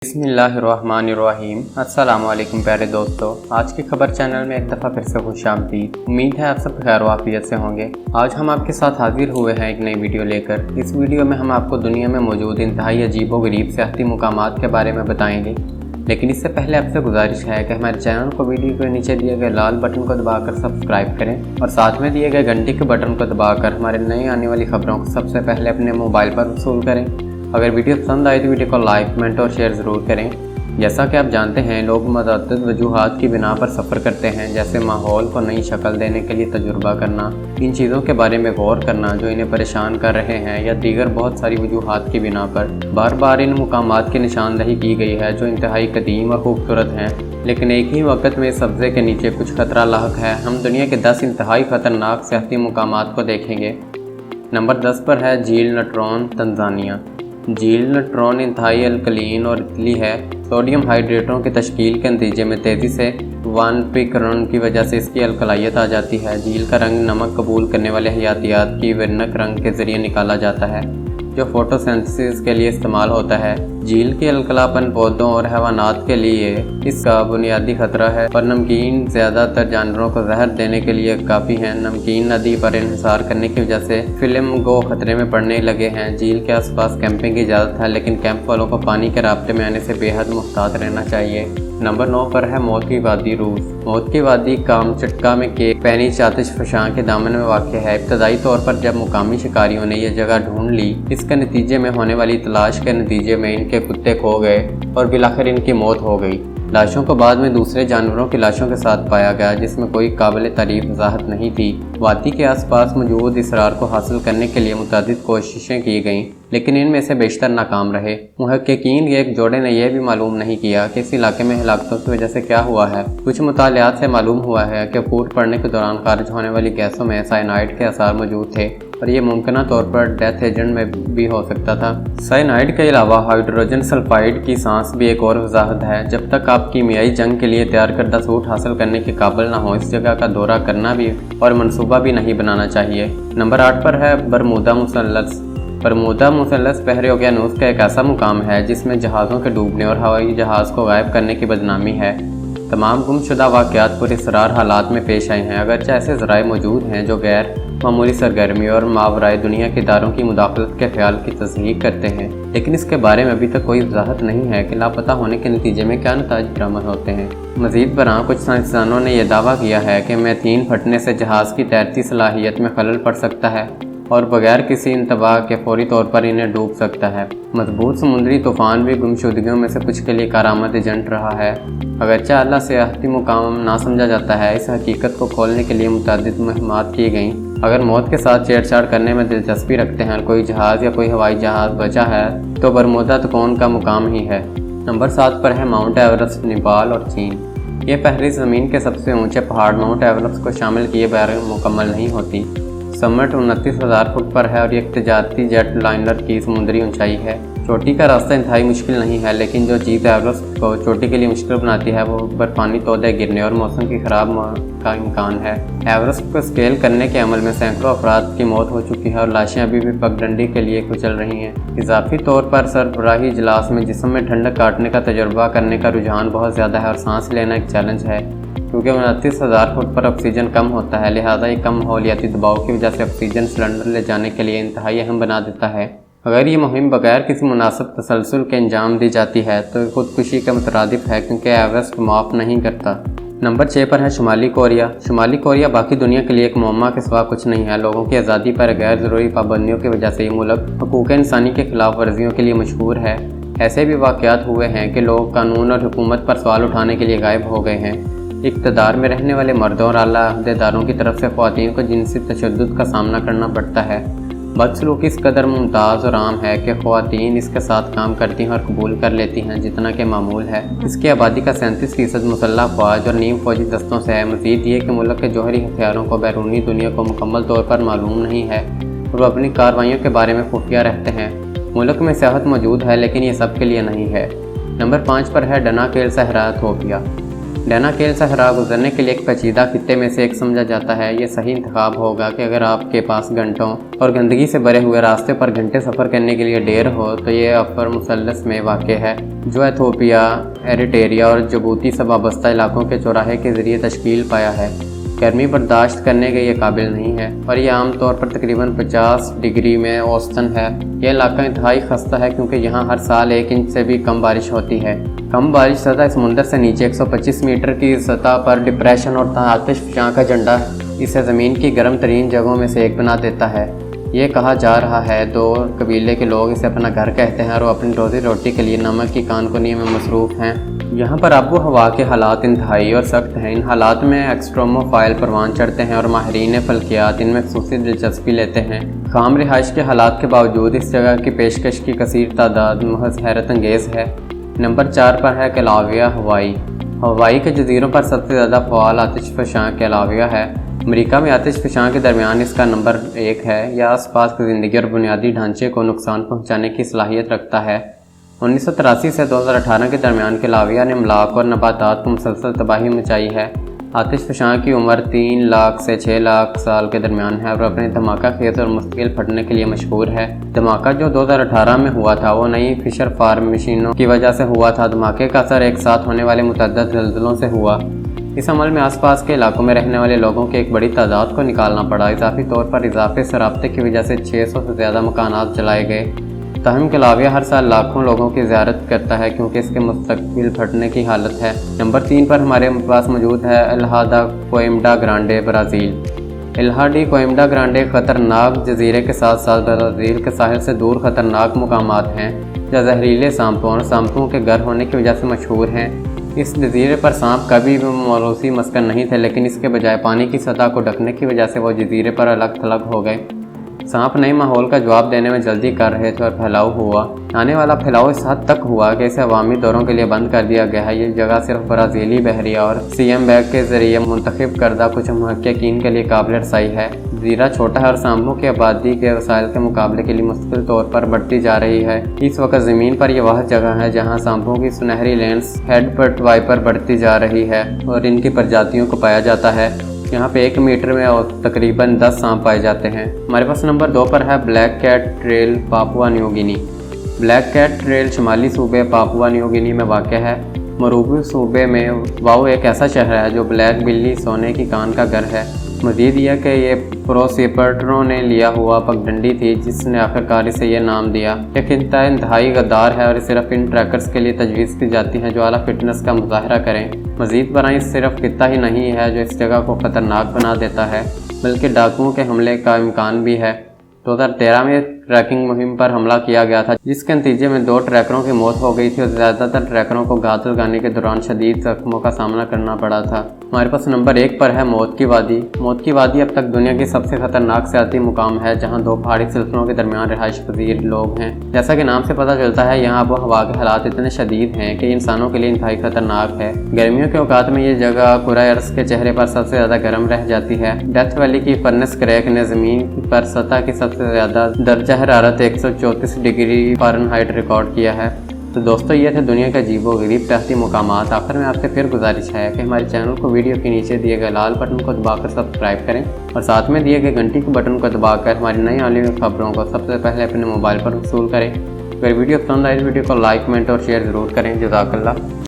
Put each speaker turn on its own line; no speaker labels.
बिस्मिल्लाहिर्रहमानिर्रहीम। अस्सलाम वालेकुम प्यारे दोस्तों, आज की खबर चैनल में एक दफ़ा फिर से खुश आमदीद। उम्मीद है आप सब खैर वाफियत से होंगे। आज हम आपके साथ हाजिर हुए हैं एक नई वीडियो लेकर। इस वीडियो में हम आपको दुनिया में मौजूद इंतहाई अजीबोगरीब सियाहती मुकामात के बारे में बताएंगे, लेकिन इससे पहले आपसे गुजारिश है कि हमारे चैनल को वीडियो के नीचे दिए गए लाल बटन को दबाकर सब्सक्राइब करें और साथ में दिए गए घंटी के बटन को दबाकर हमारे नए आने वाली खबरों को सबसे पहले अपने मोबाइल पर वसूल करें। अगर वीडियो पसंद आए तो वीडियो को लाइक, कमेंट और शेयर ज़रूर करें। जैसा कि आप जानते हैं, लोग मुतअद्दिद वजूहात की बिना पर सफ़र करते हैं, जैसे माहौल को नई शक्ल देने के लिए तजुर्बा करना, इन चीज़ों के बारे में गौर करना जो इन्हें परेशान कर रहे हैं, या दीगर बहुत सारी वजूहात की बिना पर बार बार इन मुकामात की निशानदही की गई है जो इंतहाई कदीम और खूबसूरत हैं, लेकिन एक ही वक्त में इस सब्ज़े के नीचे कुछ खतरा लाहक है। हम दुनिया के 10 इंतहाई ख़तरनाक सियाहती मुकामात को देखेंगे। नंबर 10 पर है झील नट्रोन, तंजानिया। झील नट्रोन इंतहाई अल्कलीन और इतली है। सोडियम हाइड्रेटों की तश्कील के नतीजे में तेज़ी से वानपीकरण की वजह से इसकी अल्कलाइयत आ जाती है। झील का रंग नमक कबूल करने वाले हयातियात की वर्णक रंग के ज़रिए निकाला जाता है जो फोटोसिंथेसिस के लिए इस्तेमाल होता है। झील की अलकलापन पौधों और हैवानात के लिए इसका बुनियादी खतरा है और नमकीन ज़्यादातर जानवरों को जहर देने के लिए काफ़ी है। नमकीन नदी पर इन्हिसार करने की वजह से फ्लेमिंगो खतरे में पड़ने लगे हैं। झील के आसपास कैंपिंग की इजाज़त है, लेकिन कैंप वालों को पानी के राब्ते में आने से बेहद मुहतात रहना चाहिए। नंबर 9 पर है मौत की वादी, रूस। मौत की वादी कामचटका में केक पैनी आतिश फशां के दामन में वाक़ है। इब्तदाई तौर पर जब मुकामी शिकारियों ने यह जगह ढूंढ ली, इसके नतीजे में होने वाली तलाश के नतीजे में इनके कुत्ते खो गए और बिलाखिर इनकी मौत हो गई। लाशों को बाद में दूसरे जानवरों की लाशों के साथ पाया गया जिसमें कोई काबिल तारीफ वजाहत नहीं थी। वादी के आसपास मौजूद इसरार को हासिल करने के लिए मुतअद्दिद कोशिशें की गईं, लेकिन इनमें से बेशतर नाकाम रहे। मुहक्किकीन के एक जोड़े ने यह भी मालूम नहीं किया कि इस इलाके में हलाकतों की वजह से क्या हुआ है। कुछ मुतालियात से मालूम हुआ है कि फूट पड़ने के दौरान खारिज होने वाली गैसों में साइनाइड के आसार मौजूद थे और ये मुमकिन तौर पर डेथ एजेंट में भी हो सकता था। साइनाइड के अलावा हाइड्रोजन सल्फाइड की सांस भी एक और वजाहत है। जब तक आप कीमियाई जंग के लिए तैयार करदा सूट हासिल करने के काबिल ना हो, इस जगह का दौरा करना भी और मनसूबा भी नहीं बनाना चाहिए। नंबर 8 पर है बरमूदा मुसल्लस। बरमूदा मुसल्लस बहर ओकियानूस का एक ऐसा मुकाम है जिसमें जहाज़ों के डूबने और हवाई जहाज़ को गायब करने की बदनामी है। तमाम गुमशुदा वाक़यात पुरअसरार हालात में पेश आए हैं। अगरचे ऐसे ज़राए मौजूद हैं जो गैर मामूली सरगर्मी और मावराए दुनिया के इदारों की मुदाखलत के ख्याल की तस्दीक करते हैं, लेकिन इसके बारे में अभी तक कोई वजाहत नहीं है कि लापता होने के नतीजे में क्या नताज बरामद होते हैं। मज़ीद बरां कुछ साइंसदानों ने यह दावा किया है कि मीथेन फटने से जहाज़ की तैरती सलाहियत में खलल पड़ सकता है और बगैर किसी इंतबाह के फौरी तौर पर इन्हें डूब सकता है। मजबूत समुद्री तूफ़ान भी गुमशुदगियों में से कुछ के लिए कारामद एजेंट रहा है। अगरचे आला सियाहती मुकाम ना समझा जाता है, इस हकीकत को खोलने के लिए मुतअद्दिद मुहिम्मात की गईं। अगर मौत के साथ छेड़छाड़ करने में दिलचस्पी रखते हैं और कोई जहाज़ या कोई हवाई जहाज़ बचा है तो बरमूदा तकोन का मुकाम ही है। नंबर 7 पर है माउंट एवरेस्ट, नेपाल और चीन। ये पहली ज़मीन के सबसे ऊंचे पहाड़ माउंट एवरेस्ट को शामिल किए बगैर मुकम्मल नहीं होती। समिट 29,000 फुट पर है और एक तजारती जेट लाइनर की समुद्री ऊंचाई है। चोटी का रास्ता इंतहाई मुश्किल नहीं है, लेकिन जो चीज़ एवरेस्ट को चोटी के लिए मुश्किल बनाती है वो बर्फानी तोदे गिरने और मौसम की ख़राब का इम्कान है। एवरेस्ट को स्केल करने के अमल में सैकड़ों अफराद की मौत हो चुकी है और लाशें अभी भी पगडंडी के लिए कुचल रही हैं। इजाफी तौर पर सरबराही इजलास में जिस्म में ठंडक काटने का तजुर्बा करने का रुझान बहुत ज़्यादा है और सांस लेना एक चैलेंज है। क्योंकि 29,000 फुट पर ऑक्सीजन कम होता है, लिहाजा ये कम माहौलियाती दबाव की वजह से ऑक्सीजन सिलेंडर ले जाने के लिए इंतहाई अहम बना देता है। अगर ये मुहिम बगैर किसी मुनासिब तसलसल के अंजाम दी जाती है तो खुदकुशी का मुतरादिफ है, क्योंकि एवरेस्ट माफ़ नहीं करता। नंबर 6 पर है शुमाली कोरिया। शुमाली कोरिया बाकी दुनिया के लिए एक मुअम्मा के सिवा कुछ नहीं है। लोगों की आज़ादी पर गैर ज़रूरी पाबंदियों की वजह से ये मुल्क हकूक़ इंसानी के खिलाफ वर्जियों के लिए मशहूर है। ऐसे भी वाक़यात हुए हैं कि लोग कानून और हुकूमत पर सवाल उठाने के लिए गायब हो गए हैं। इक़्तिदार में रहने वाले मर्दों और आला अहदेदारों की तरफ से ख़वातीन को जिनसी तशद्दुद का सामना करना पड़ता है। बदसलूकी इस कदर मुमताज़ और आम है कि ख़वातीन इसके साथ काम करती हैं और कबूल कर लेती हैं जितना कि मामूल है। इसकी आबादी का 37% मुसल्लह फ़ौज और नीम फ़ौजी दस्तों से है। मज़ीद ये कि मुल्क के जौहरी हथियारों को बैरूनी दुनिया को मुकम्मल तौर पर मालूम नहीं है और वो अपनी कार्रवाइयों के बारे में खुफिया रहते हैं। मुल्क में सियाहत मौजूद है, लेकिन ये सब के लिए नहीं है। नंबर 5 पर है डना केल सहरा, इथियोपिया। डेनाकेल सहरा गुजरने के लिए एक पेचीदा खित्ते में से एक समझा जाता है। ये सही इंतखाब होगा कि अगर आपके पास घंटों और गंदगी से भरे हुए रास्ते पर घंटे सफ़र करने के लिए ढेर हो तो ये अफर मुसल्लस में वाक़ है, जो एथियोपिया, एरिट्रिया और जिबूती से वाबस्ता इलाकों के चौराहे के ज़रिए तश्कील पाया है। गर्मी बर्दाश्त करने के ये काबिल नहीं है और ये आम तौर पर तकरीबन 50 डिग्री में औसतन है। यह इलाका इंतहाई खस्ता है क्योंकि यहाँ हर साल 1 इंच से भी कम बारिश होती है। कम बारिश सतह समुंदर से नीचे 125 मीटर की सतह पर डिप्रेशन और आतिशफ़शां का झंडा इसे ज़मीन की गर्म तरीन जगहों में से एक बना देता है। ये कहा जा रहा है 2 कबीले के लोग इसे अपना घर कहते हैं और वो अपनी रोज़ी रोटी के लिए नमक की कानकुनी में मसरूफ़ हैं। यहाँ पर आबो हवा के हालात इंतहाई और सख्त हैं। इन हालात में एक्सट्रोमोफाइल परवान चढ़ते हैं और माहिरीन फल्कियात इनमें खुसूसी दिलचस्पी लेते हैं। खाम रिहाइश के हालात के बावजूद इस जगह की पेशकश की कसीर तादाद महज हैरत अंगेज़ है। नंबर 4 पर है कैलाविया हवाई। हवाई के जजीरों पर सबसे ज़्यादा फ़वाल आतिशफ़शां कैलाविया है। अमेरिका में आतिशफ़शां के दरमियान इसका नंबर 1 है। यह आसपास की ज़िंदगी और बुनियादी ढांचे को नुकसान पहुँचाने की सलाहियत रखता है। 1983 से 2018 के दरमियान कैलाविया ने अमलाक और नबातात को मुसलसल तबाही मचाई है। आतिशफ़शां की उम्र 3 लाख से 6 लाख साल के दरमियान है और अपने धमाका खेज और मुस्तकिल फटने के लिए मशहूर है। धमाका जो 2018 में हुआ था वो नई फिशर फार्म मशीनों की वजह से हुआ था। धमाके का असर एक साथ होने वाले मुतअद्दिद ज़ल्ज़लों से हुआ। इस अमल में आसपास के इलाकों में रहने वाले लोगों की एक बड़ी तादाद को निकालना पड़ा। इजाफी तौर पर इजाफे से राब्ते की वजह से 600 से ज़्यादा मकानात जलाए गए। ताहम कैलाविया हर साल लाखों लोगों की ज़ियारत करता है क्योंकि इसके मुस्तकिल फटने की हालत है। नंबर 3 पर हमारे पास मौजूद है इल्हा दा कोइम्बा ग्रांडे, ब्राज़ील। इल्हा डी कोइम्बा ग्रांडे ख़तरनाक जजीरे के साथ साथ ब्राज़ील के साहिल से दूर ख़तरनाक मुकामात हैं जो जहरीले सांपों और सांपों के घर होने की वजह से मशहूर हैं। इस जजीरे पर सांप कभी भी मौरूसी मस्कन नहीं थे, लेकिन इसके बजाय पानी की सतह को ढकने की वजह से वो जजीरे पर अलग थलग हो गए। सांप नए माहौल का जवाब देने में जल्दी कर रहे थे और फैलाव हुआ। आने वाला फैलाव इस हद तक हुआ कि इसे अवामी दौरों के लिए बंद कर दिया गया है। ये जगह सिर्फ ब्राज़ीली बहरिया और सीएम बैग के ज़रिए मुंतखब करदा कुछ मुहक्किकीन के लिए काबिल रसाई है। ज़ीरा छोटा है और सांपों की आबादी के वसाइल के मुकाबले के लिए मुस्तकिल तौर पर बढ़ती जा रही है। इस वक्त ज़मीन पर यह वह जगह है जहाँ सांपों की सुनहरी लेंस हेडबट वाइपर बढ़ती जा रही है और इनकी प्रजातियों को पाया जाता है। यहाँ पे 1 मीटर में और तकरीबन 10 सांप पाए जाते हैं। हमारे पास नंबर 2 पर है black cat trail, Papua New Guinea. Black cat trail शुमाली सूबे पापुआ न्यू गिनी में वाक़ है। मरूबी सूबे में वाओ एक ऐसा शहर है जो ब्लैक बिल्ली सोने की कान का घर है। मज़ीद यह कि ये प्रोसिपर्टरों ने लिया हुआ पगडंडी थी जिसने आखिरकार इसे यह नाम दिया। यह खित्ता इंतहाई गद्दार है और सिर्फ इन ट्रैकर्स के लिए तजवीज़ की जाती हैं जो आला फिटनेस का मुजाहरा करें। मज़ीद बराई सिर्फ खित्ता ही नहीं है जो इस जगह को ख़तरनाक बना देता है, बल्कि डाकुओं के हमले का इम्कान भी है। 2013 में ट्रैकिंग मुहिम पर हमला किया गया था जिसके नतीजे में 2 ट्रैकरों की मौत हो गई थी और ज़्यादातर ट्रैकरों को घात लगाने के दौरान शदीद जख्मों का सामना करना पड़ा था। हमारे पास नंबर 1 पर है मौत की वादी। मौत की वादी अब तक दुनिया की सबसे खतरनाक सियाती मुकाम है जहाँ 2 पहाड़ी सिलसिलों के दरमियान रिहाइश पजीर लोग हैं। जैसा कि नाम से पता चलता है यहाँ आबो हवा के हालात इतने शदीद हैं कि इंसानों के लिए इंतहाई खतरनाक है। गर्मियों के औकात में ये जगह कुराइज के चेहरे पर सबसे ज़्यादा गर्म रह जाती है। डेथ वैली की फर्नेस क्रैक ने ज़मीन पर सतह की सबसे ज़्यादा दर्जा हरारत 134 डिग्री फ़ारेनहाइट रिकॉर्ड किया है। तो दोस्तों ये थे दुनिया के अजीबो-गरीब सियाती मुकामात। आखिर में आपसे फिर गुजारिश है कि हमारे चैनल को वीडियो के नीचे दिए गए लाल बटन को दबाकर सब्सक्राइब करें और साथ में दिए गए घंटी के बटन को दबाकर हमारी नई आने वाली खबरों को सबसे पहले अपने मोबाइल पर वसूल करें। अगर वीडियो पसंद आए इस वीडियो को लाइक, कमेंट और शेयर ज़रूर करें। जज़ाकल्लाह।